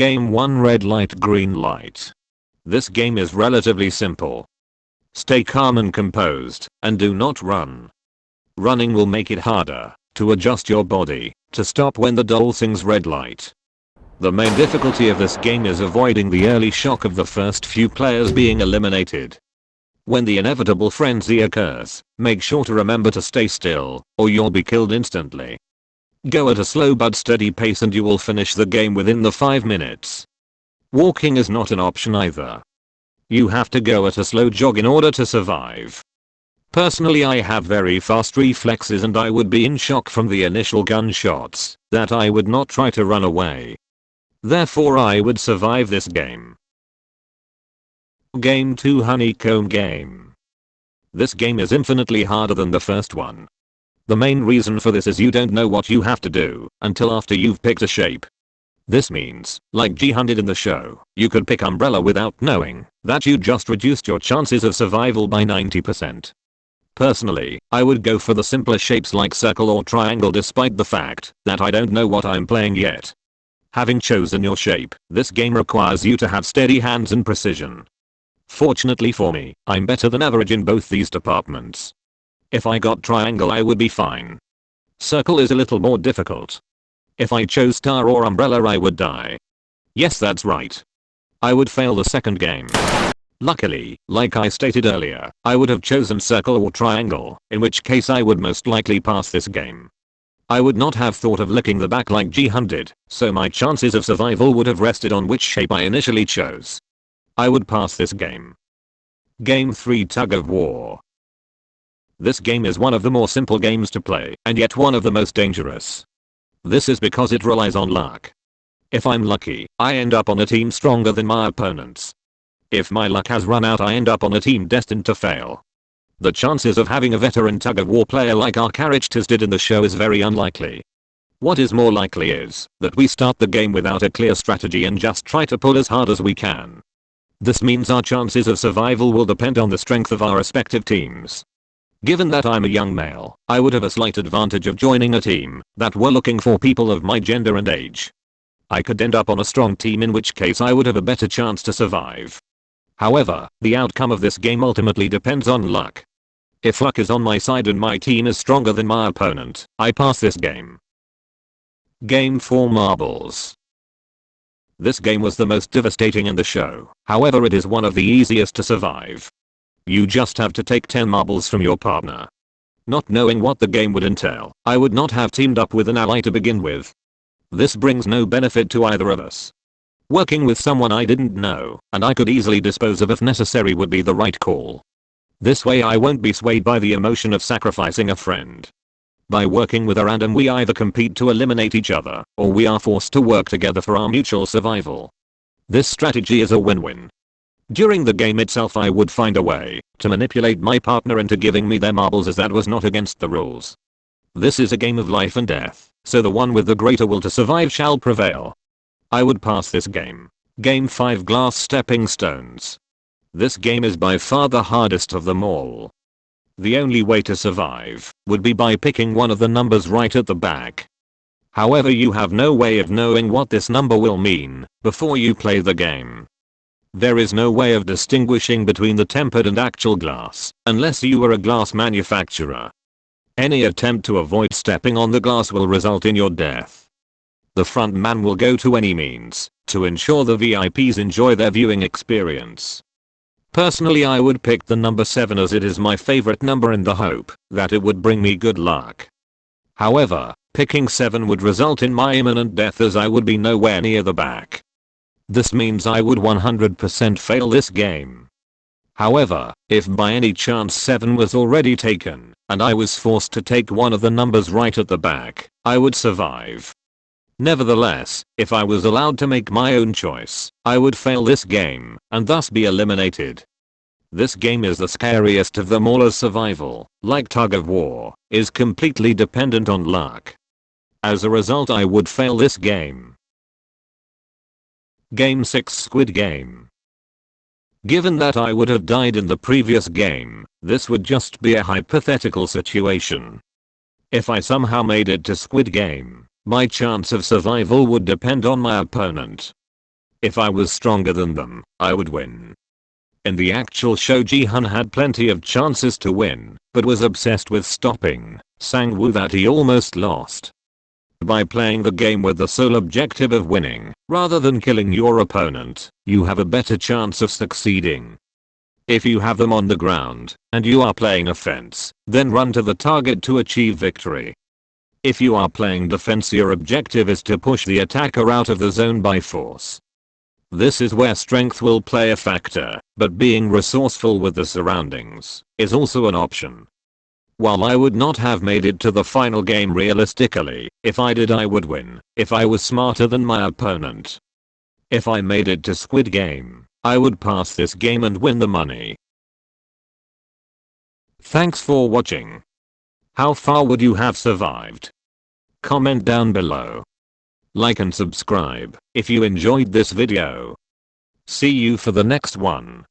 Game 1 Red Light Green Light. This game is relatively simple. Stay calm and composed, and do not run. Running will make it harder to adjust your body to stop when the doll sings red light. The main difficulty of this game is avoiding the early shock of the first few players being eliminated. When the inevitable frenzy occurs, make sure to remember to stay still, or you'll be killed instantly. Go at a slow but steady pace and you will finish the game within the 5 minutes. Walking is not an option either. You have to go at a slow jog in order to survive. Personally, I have very fast reflexes and I would be in shock from the initial gunshots that I would not try to run away. Therefore I would survive this game. Game 2 Honeycomb Game. This game is infinitely harder than the first one. The main reason for this is you don't know what you have to do until after you've picked a shape. This means, like G100 in the show, you could pick umbrella without knowing that you just reduced your chances of survival by 90%. Personally, I would go for the simpler shapes like circle or triangle despite the fact that I don't know what I'm playing yet. Having chosen your shape, this game requires you to have steady hands and precision. Fortunately for me, I'm better than average in both these departments. If I got triangle I would be fine. Circle is a little more difficult. If I chose star or umbrella I would die. Yes, that's right. I would fail the second game. Luckily, like I stated earlier, I would have chosen circle or triangle, in which case I would most likely pass this game. I would not have thought of licking the back like G100, so my chances of survival would have rested on which shape I initially chose. I would pass this game. Game 3 Tug of War. This game is one of the more simple games to play, and yet one of the most dangerous. This is because it relies on luck. If I'm lucky, I end up on a team stronger than my opponents. If my luck has run out I end up on a team destined to fail. The chances of having a veteran tug of war player like our characters did in the show is very unlikely. What is more likely is that we start the game without a clear strategy and just try to pull as hard as we can. This means our chances of survival will depend on the strength of our respective teams. Given that I'm a young male, I would have a slight advantage of joining a team that were looking for people of my gender and age. I could end up on a strong team, in which case I would have a better chance to survive. However, the outcome of this game ultimately depends on luck. If luck is on my side and my team is stronger than my opponent, I pass this game. Game 4 Marbles. This game was the most devastating in the show, however it is one of the easiest to survive. You just have to take 10 marbles from your partner. Not knowing what the game would entail, I would not have teamed up with an ally to begin with. This brings no benefit to either of us. Working with someone I didn't know, and I could easily dispose of if necessary, would be the right call. This way I won't be swayed by the emotion of sacrificing a friend. By working with a random we either compete to eliminate each other, or we are forced to work together for our mutual survival. This strategy is a win-win. During the game itself I would find a way to manipulate my partner into giving me their marbles, as that was not against the rules. This is a game of life and death, so the one with the greater will to survive shall prevail. I would pass this game. Game 5 Glass Stepping Stones. This game is by far the hardest of them all. The only way to survive would be by picking one of the numbers right at the back. However, you have no way of knowing what this number will mean before you play the game. There is no way of distinguishing between the tempered and actual glass unless you are a glass manufacturer. Any attempt to avoid stepping on the glass will result in your death. The front man will go to any means to ensure the VIPs enjoy their viewing experience. Personally, I would pick the number 7 as it is my favorite number in the hope that it would bring me good luck. However, picking 7 would result in my imminent death, as I would be nowhere near the back. This means I would 100% fail this game. However, if by any chance 7 was already taken, and I was forced to take one of the numbers right at the back, I would survive. Nevertheless, if I was allowed to make my own choice, I would fail this game, and thus be eliminated. This game is the scariest of them all, as survival, like Tug of War, is completely dependent on luck. As a result, I would fail this game. Game 6 Squid Game. Given that I would have died in the previous game, this would just be a hypothetical situation. If I somehow made it to Squid Game, my chance of survival would depend on my opponent. If I was stronger than them, I would win. In the actual show, Jihan had plenty of chances to win, but was obsessed with stopping Sang-woo that he almost lost. By playing the game with the sole objective of winning, rather than killing your opponent, you have a better chance of succeeding. If you have them on the ground, and you are playing offense, then run to the target to achieve victory. If you are playing defense, your objective is to push the attacker out of the zone by force. This is where strength will play a factor, but being resourceful with the surroundings is also an option. While I would not have made it to the final game realistically, if I did I would win, if I was smarter than my opponent. If I made it to Squid Game, I would pass this game and win the money. Thanks for watching. How far would you have survived? Comment down below. Like and subscribe if you enjoyed this video. See you for the next one.